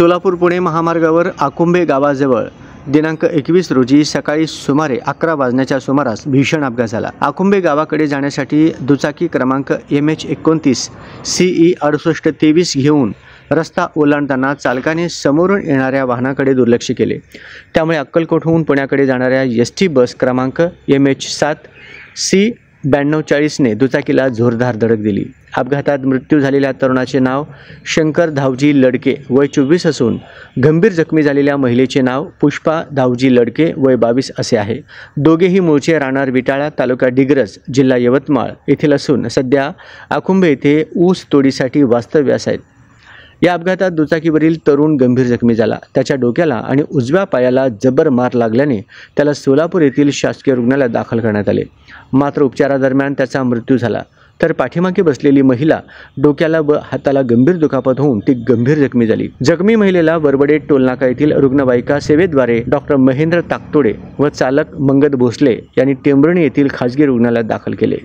सोलापूर पुणे महामार्गावर आकुंभे गावाजवळ दिनांक 21 रोजी सकाळी सुमारे 11 वाजण्याच्या सुमारास भीषण अपघात झाला। आकुंभे गावाकडे जाण्यासाठी दुचाकी क्रमांक MH29 CE 6823 घेऊन रस्ता ओलांडताना चालकाने समोरून येणाऱ्या वाहनाकडे दुर्लक्ष केले। त्यामुळे अक्कलकोटहून पुण्याकडे जाणाऱ्या ST बस क्रमांक MH7 C 9240 ने दुचाकीला जोरदार धडक दिली। अपघातात मृत्यू झालेल्या तरुणाचे नाव शंकर धावजी लडके वय 24 असून गंभीर जखमी झालेल्या महिलेचे नाव पुष्पा धावजी लडके वय 22 असे आहे। दोघेही मूळचे राहणार विटाळा तालुका डिग्रस जिल्हा यवतमाळ येथील असून सध्या आकुंभे येथे ऊस तोडीसाठी वास्तव्यास आहेत। या अपघातात दुचाकीवरील तरुण गंभीर जखमी झाला। त्याच्या डोक्याला आणि उजव्या पायाला जबर मार लागल्याने त्याला सोलापूर येथील शासकीय रुग्णालयात दाखल करण्यात आले। मात्र उपचारादरम्यान त्याचा मृत्यू झाला। तर पाठीमागे बसलेली महिला डोक्याला व हाताला गंभीर दुखापत होऊन ती गंभीर जखमी झाली। जखमी महिलेला वरवडे टोलनाका येथील रुग्णवाहिका सेवेद्वारे डॉक्टर महेंद्र ताकतोडे व चालक मंगद भोसले यांनी टेंभुर्णी येथील खासगी रुग्णालयात दाखल केले।